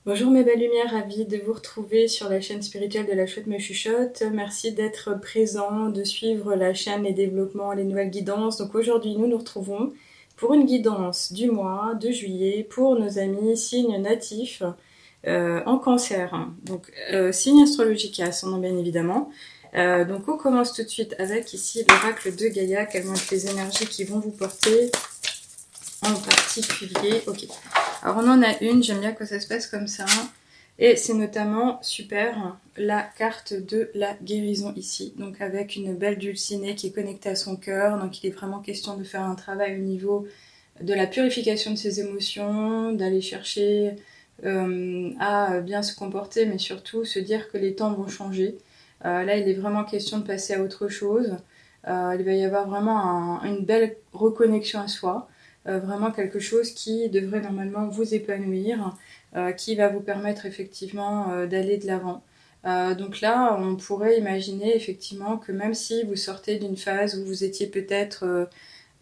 Bonjour mes belles lumières, ravie de vous retrouver sur la chaîne spirituelle de la Chouette me chuchote. Merci d'être présent, de suivre la chaîne, les développements, les nouvelles guidances. Donc aujourd'hui nous nous retrouvons pour une guidance du mois de juillet pour nos amis signes natifs en cancer. Donc signe astrologique et ascendant bien évidemment. Donc on commence tout de suite avec ici l'oracle de Gaïa, quelles vont être les énergies qui vont vous porter en particulier. Ok. Alors on en a une, j'aime bien que ça se passe comme ça. Et c'est notamment super la carte de la guérison ici. Donc avec une belle dulcinée qui est connectée à son cœur. Donc il est vraiment question de faire un travail au niveau de la purification de ses émotions, d'aller chercher à bien se comporter, mais surtout se dire que les temps vont changer. Là il est vraiment question de passer à autre chose. Il va y avoir vraiment une belle reconnexion à soi. Vraiment quelque chose qui devrait normalement vous épanouir, qui va vous permettre effectivement d'aller de l'avant. Donc là, on pourrait imaginer effectivement que même si vous sortez d'une phase où vous étiez peut-être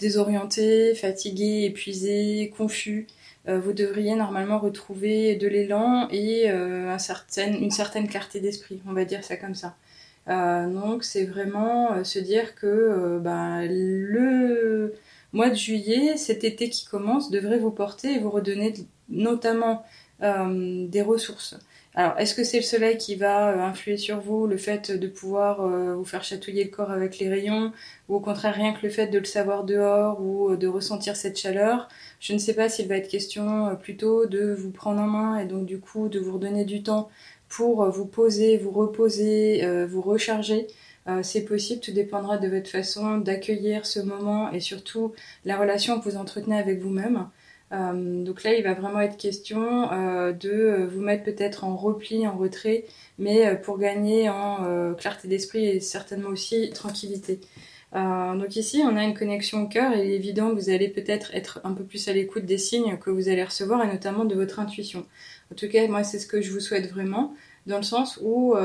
désorienté, fatigué, épuisé, confus, vous devriez normalement retrouver de l'élan et une certaine clarté d'esprit, on va dire ça comme ça. Donc c'est vraiment se dire que le mois de juillet, cet été qui commence, devrait vous porter et vous redonner notamment des ressources. Alors, est-ce que c'est le soleil qui va influer sur vous, le fait de pouvoir vous faire chatouiller le corps avec les rayons, ou au contraire rien que le fait de le savoir dehors ou de ressentir cette chaleur? Je ne sais pas s'il va être question plutôt de vous prendre en main et donc du coup de vous redonner du temps pour vous poser, vous reposer, vous recharger. C'est possible, tout dépendra de votre façon d'accueillir ce moment et surtout la relation que vous entretenez avec vous-même. Donc là, il va vraiment être question de vous mettre peut-être en repli, en retrait, mais pour gagner en clarté d'esprit et certainement aussi tranquillité. Donc ici, on a une connexion au cœur et il est évident que vous allez peut-être être un peu plus à l'écoute des signes que vous allez recevoir et notamment de votre intuition. En tout cas, moi, c'est ce que je vous souhaite vraiment, dans le sens où vous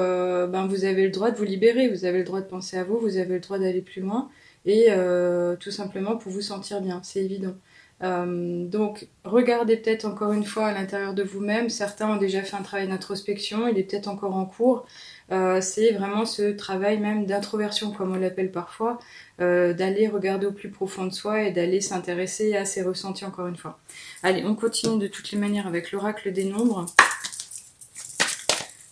avez le droit de vous libérer, vous avez le droit de penser à vous, vous avez le droit d'aller plus loin et tout simplement pour vous sentir bien, c'est évident. Donc, regardez peut-être encore une fois à l'intérieur de vous-même. Certains ont déjà fait un travail d'introspection, il est peut-être encore en cours. C'est vraiment ce travail même d'introversion, comme on l'appelle parfois, d'aller regarder au plus profond de soi et d'aller s'intéresser à ses ressentis encore une fois. Allez, on continue de toutes les manières avec l'oracle des nombres.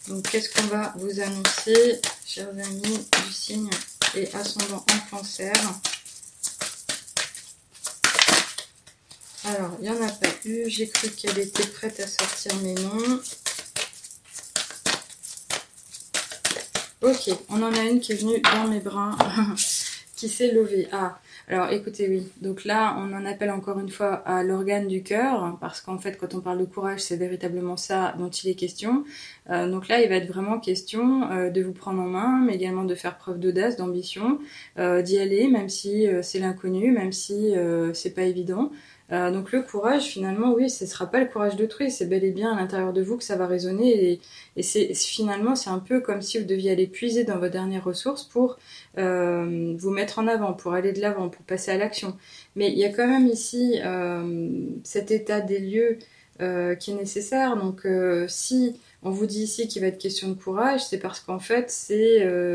Donc, qu'est-ce qu'on va vous annoncer, chers amis du signe et ascendant en cancer? Alors, il n'y en a pas eu. J'ai cru qu'elle était prête à sortir mes noms. Ok, on en a une qui est venue dans mes bras, qui s'est levée. Ah, alors écoutez, oui. Donc là, on en appelle encore une fois à l'organe du cœur, parce qu'en fait, quand on parle de courage, c'est véritablement ça dont il est question. Donc là, il va être vraiment question de vous prendre en main, mais également de faire preuve d'audace, d'ambition, d'y aller, même si c'est l'inconnu, même si c'est pas évident. Donc le courage, finalement, oui, ce sera pas le courage d'autrui, c'est bel et bien à l'intérieur de vous que ça va résonner et finalement, c'est un peu comme si vous deviez aller puiser dans vos dernières ressources pour vous mettre en avant, pour aller de l'avant, pour passer à l'action. Mais il y a quand même ici cet état des lieux qui est nécessaire. Donc si on vous dit ici qu'il va être question de courage, c'est parce qu'en fait,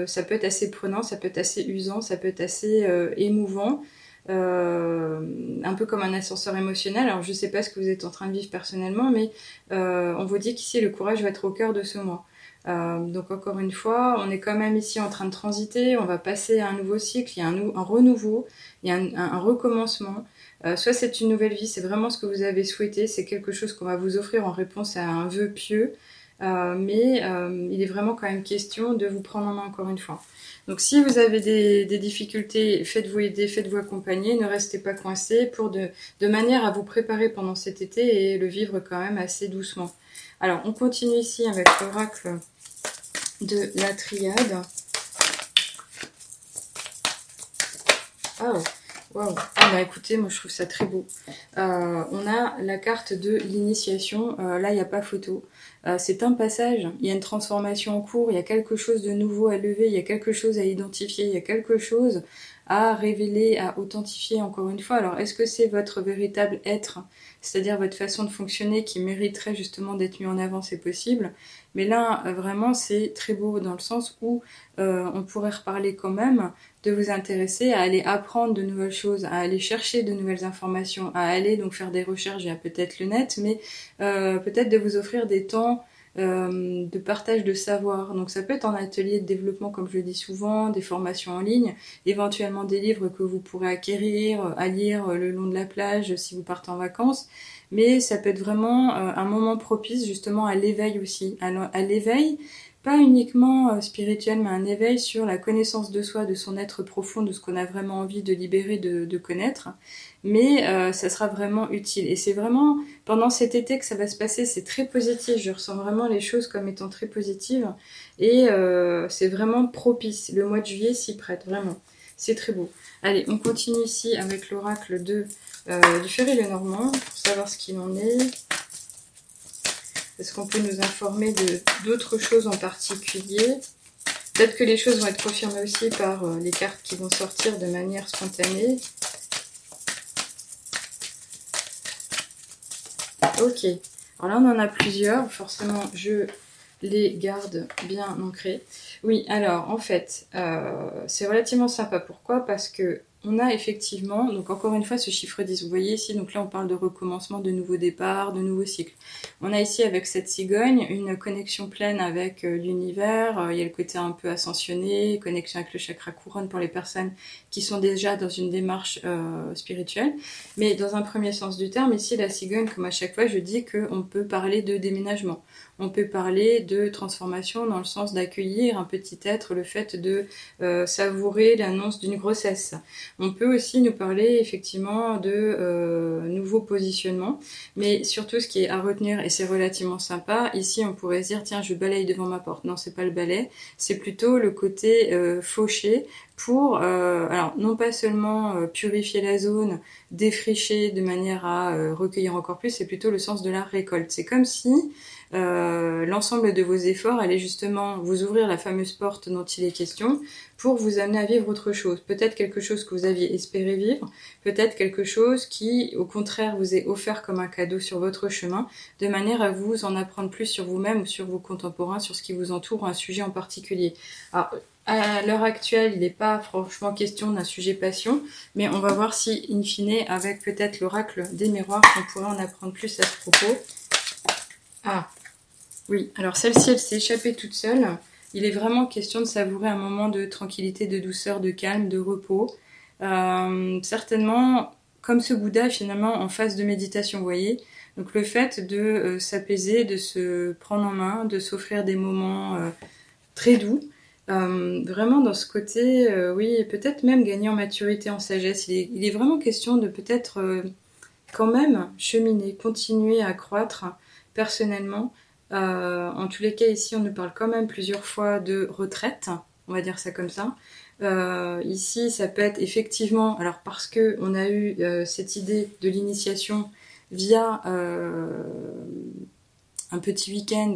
ça peut être assez prenant, ça peut être assez usant, ça peut être assez émouvant. Un peu comme un ascenseur émotionnel. Alors je sais pas ce que vous êtes en train de vivre personnellement, mais on vous dit qu'ici le courage va être au cœur de ce mois. Donc encore une fois, on est quand même ici en train de transiter, on va passer à un nouveau cycle, il y a un renouveau, il y a un recommencement. Soit c'est une nouvelle vie, c'est vraiment ce que vous avez souhaité, c'est quelque chose qu'on va vous offrir en réponse à un vœu pieux, mais il est vraiment quand même question de vous prendre en main encore une fois. Donc si vous avez des difficultés, faites-vous aider, faites-vous accompagner, ne restez pas coincés de manière à vous préparer pendant cet été et le vivre quand même assez doucement. Alors on continue ici avec l'oracle de la triade. Oh, waouh. Ah bah écoutez, moi je trouve ça très beau. On a la carte de l'initiation. Là, il n'y a pas photo. C'est un passage, il y a une transformation en cours, il y a quelque chose de nouveau à lever, il y a quelque chose à identifier, il y a quelque chose à révéler, à authentifier encore une fois. Alors, est-ce que c'est votre véritable être, c'est-à-dire votre façon de fonctionner qui mériterait justement d'être mis en avant, c'est possible. Mais là, vraiment, c'est très beau dans le sens où on pourrait reparler quand même de vous intéresser à aller apprendre de nouvelles choses, à aller chercher de nouvelles informations, à aller donc faire des recherches via peut-être le net, mais peut-être de vous offrir des temps de partage de savoir. Donc ça peut être en atelier de développement, comme je le dis souvent, des formations en ligne, éventuellement des livres que vous pourrez acquérir, à lire le long de la plage si vous partez en vacances. Mais ça peut être vraiment un moment propice justement à l'éveil aussi, à l'éveil, pas uniquement spirituel, mais un éveil sur la connaissance de soi, de son être profond, de ce qu'on a vraiment envie de libérer, de connaître. Mais ça sera vraiment utile. Et c'est vraiment pendant cet été que ça va se passer, c'est très positif. Je ressens vraiment les choses comme étant très positives. Et c'est vraiment propice. Le mois de juillet s'y prête, vraiment. C'est très beau. Allez, on continue ici avec l'oracle du Ferry-Lenormand pour savoir ce qu'il en est. Est-ce qu'on peut nous informer d'autres choses en particulier? Peut-être que les choses vont être confirmées aussi par les cartes qui vont sortir de manière spontanée. Ok, alors là on en a plusieurs, forcément je les garde bien ancrés. Oui, alors en fait, c'est relativement sympa. Pourquoi? Parce que on a effectivement, donc encore une fois, ce chiffre 10. Vous voyez ici, donc là on parle de recommencement, de nouveaux départs, de nouveaux cycles. On a ici avec cette cigogne une connexion pleine avec l'univers. Il y a le côté un peu ascensionné, connexion avec le chakra couronne pour les personnes qui sont déjà dans une démarche spirituelle. Mais dans un premier sens du terme, ici la cigogne, comme à chaque fois, je dis qu'on peut parler de déménagement. On peut parler de transformation dans le sens d'accueillir un petit être, le fait de savourer l'annonce d'une grossesse. On peut aussi nous parler effectivement de nouveaux positionnements, mais surtout ce qui est à retenir, et c'est relativement sympa, ici on pourrait se dire tiens je balaye devant ma porte. Non, c'est pas le balai, c'est plutôt le côté fauché pour, alors non pas seulement purifier la zone, défricher de manière à recueillir encore plus, c'est plutôt le sens de la récolte. C'est comme si l'ensemble de vos efforts allait justement vous ouvrir la fameuse porte dont il est question pour vous amener à vivre autre chose. Peut-être quelque chose que vous aviez espéré vivre, peut-être quelque chose qui, au contraire, vous est offert comme un cadeau sur votre chemin, de manière à vous en apprendre plus sur vous-même ou sur vos contemporains, sur ce qui vous entoure, un sujet en particulier. Alors, à l'heure actuelle, il n'est pas franchement question d'un sujet passion, mais on va voir si, in fine, avec peut-être l'oracle des miroirs, on pourrait en apprendre plus à ce propos. Ah, oui, alors celle-ci, elle s'est échappée toute seule. Il est vraiment question de savourer un moment de tranquillité, de douceur, de calme, de repos. Certainement, comme ce Bouddha, finalement, en phase de méditation, vous voyez. Donc le fait de s'apaiser, de se prendre en main, de s'offrir des moments très doux. Vraiment dans ce côté, oui, peut-être même gagner en maturité, en sagesse. Il est vraiment question de peut-être quand même cheminer, continuer à croître personnellement. En tous les cas, ici, on nous parle quand même plusieurs fois de retraite, on va dire ça comme ça. Ici, ça peut être effectivement, alors parce que on a eu cette idée de l'initiation via un petit week-end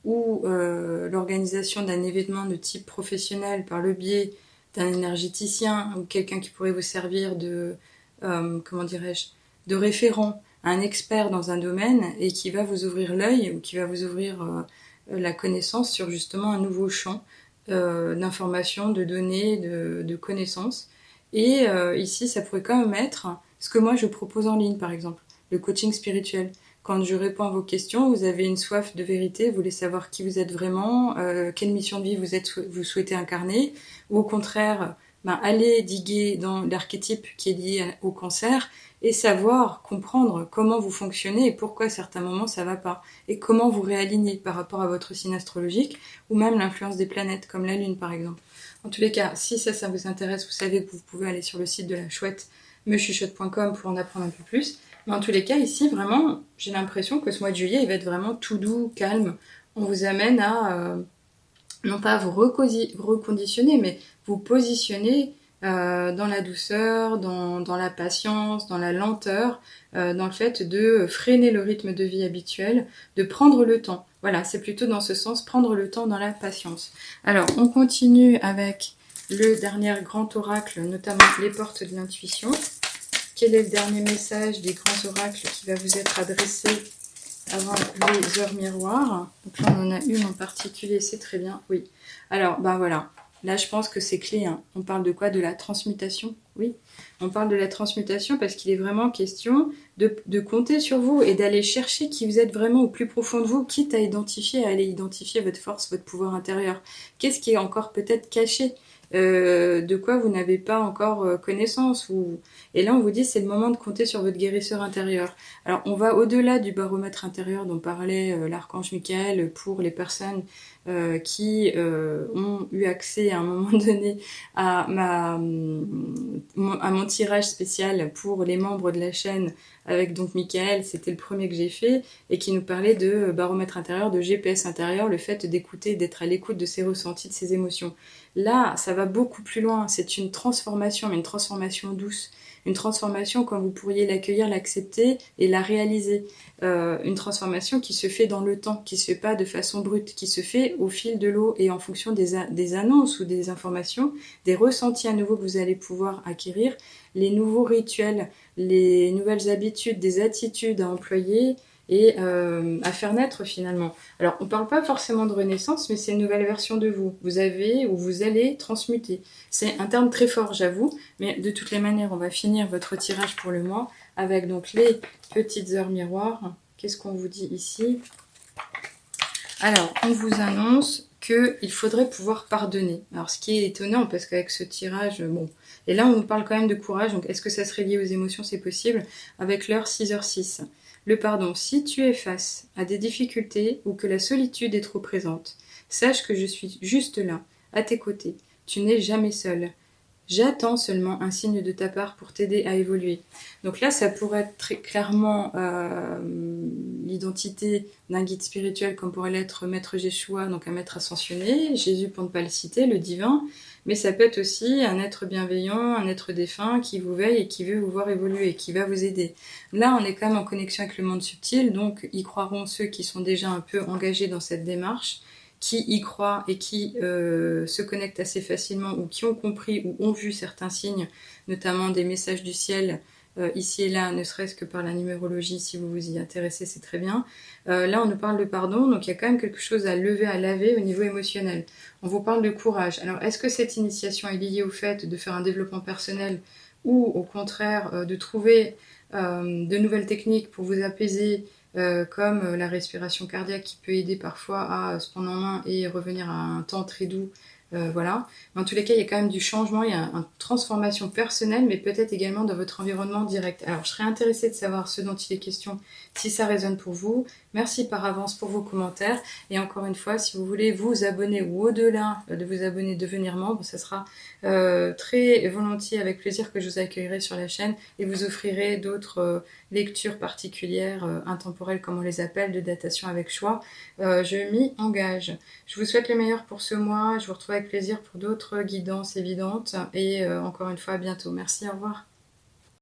ou l'organisation d'un événement de type professionnel par le biais d'un énergéticien ou quelqu'un qui pourrait vous servir de, comment dirais-je, de référent, un expert dans un domaine et qui va vous ouvrir l'œil ou qui va vous ouvrir la connaissance sur justement un nouveau champ d'informations, de données, de connaissances. Et ici, ça pourrait quand même être ce que moi je propose en ligne, par exemple, le coaching spirituel. Quand je réponds à vos questions, vous avez une soif de vérité, vous voulez savoir qui vous êtes vraiment, quelle mission de vie vous souhaitez incarner, ou au contraire, allez diguer dans l'archétype qui est lié au cancer et savoir, comprendre comment vous fonctionnez et pourquoi à certains moments ça va pas, et comment vous réaligner par rapport à votre signe astrologique, ou même l'influence des planètes, comme la Lune par exemple. En tous les cas, si ça vous intéresse, vous savez que vous pouvez aller sur le site de la chouette mechuchote.com pour en apprendre un peu plus. Mais en tous les cas, ici, vraiment, j'ai l'impression que ce mois de juillet, il va être vraiment tout doux, calme. On vous amène à, non pas vous reconditionner, mais vous positionner dans la douceur, dans la patience, dans la lenteur, dans le fait de freiner le rythme de vie habituel, de prendre le temps. Voilà, c'est plutôt dans ce sens, prendre le temps dans la patience. Alors, on continue avec le dernier grand oracle, notamment les portes de l'intuition. Quel est le dernier message des grands oracles qui va vous être adressé avant les heures miroirs? Donc là, on en a une en particulier, c'est très bien. Oui. Alors, ben voilà. Là, je pense que c'est clé. Hein. On parle de quoi? De la transmutation. Oui. On parle de la transmutation parce qu'il est vraiment question de compter sur vous et d'aller chercher qui vous êtes vraiment au plus profond de vous, quitte à aller identifier votre force, votre pouvoir intérieur. Qu'est-ce qui est encore peut-être caché? De quoi vous n'avez pas encore connaissance Et là on vous dit c'est le moment de compter sur votre guérisseur intérieur. Alors on va au-delà du baromètre intérieur dont parlait l'archange Michael pour les personnes qui ont eu accès à un moment donné à mon tirage spécial pour les membres de la chaîne avec donc Michael, c'était le premier que j'ai fait, et qui nous parlait de baromètre intérieur, de GPS intérieur, le fait d'écouter, d'être à l'écoute de ses ressentis, de ses émotions. Là, ça va beaucoup plus loin, c'est une transformation, mais une transformation douce, une transformation quand vous pourriez l'accueillir, l'accepter et la réaliser. Une transformation qui se fait dans le temps, qui se fait pas de façon brute, qui se fait au fil de l'eau et en fonction des annonces ou des informations, des ressentis à nouveau que vous allez pouvoir acquérir, les nouveaux rituels, les nouvelles habitudes, des attitudes à employer et à faire naître finalement. Alors on ne parle pas forcément de renaissance, mais c'est une nouvelle version de vous. Vous avez ou vous allez transmuter. C'est un terme très fort, j'avoue, mais de toutes les manières, on va finir votre tirage pour le mois avec donc les petites heures miroirs. Qu'est-ce qu'on vous dit ici? Alors, on vous annonce qu'il faudrait pouvoir pardonner. Alors, ce qui est étonnant, parce qu'avec ce tirage, bon... Et là, on nous parle quand même de courage, donc est-ce que ça serait lié aux émotions? C'est possible. Avec l'heure 6h06. Le pardon, si tu es face à des difficultés ou que la solitude est trop présente, sache que je suis juste là, à tes côtés. Tu n'es jamais seul. J'attends seulement un signe de ta part pour t'aider à évoluer. Donc là, ça pourrait être très clairement l'identité d'un guide spirituel comme pourrait l'être Maître Yeshua, donc un maître ascensionné, Jésus pour ne pas le citer, le divin, mais ça peut être aussi un être bienveillant, un être défunt qui vous veille et qui veut vous voir évoluer, qui va vous aider. Là, on est quand même en connexion avec le monde subtil, donc y croiront ceux qui sont déjà un peu engagés dans cette démarche, qui y croient et qui se connectent assez facilement ou qui ont compris ou ont vu certains signes, notamment des messages du ciel ici et là, ne serait-ce que par la numérologie, si vous vous y intéressez, c'est très bien. Là, on nous parle de pardon, donc il y a quand même quelque chose à lever, à laver au niveau émotionnel. On vous parle de courage. Alors, est-ce que cette initiation est liée au fait de faire un développement personnel ou au contraire de trouver de nouvelles techniques pour vous apaiser, comme la respiration cardiaque qui peut aider parfois à se prendre en main et revenir à un temps très doux, voilà. Mais en tous les cas, il y a quand même du changement, il y a une transformation personnelle, mais peut-être également dans votre environnement direct. Alors, je serais intéressée de savoir ce dont il est question, si ça résonne pour vous. Merci par avance pour vos commentaires. Et encore une fois, si vous voulez vous abonner ou au-delà de vous abonner, devenir membre, ça sera très volontiers, avec plaisir que je vous accueillerai sur la chaîne et vous offrirai d'autres lectures particulières, intemporelles comme on les appelle, de datation avec choix. Je m'y engage. Je vous souhaite le meilleur pour ce mois. Je vous retrouve avec plaisir pour d'autres guidances évidentes. Et encore une fois, à bientôt. Merci, au revoir.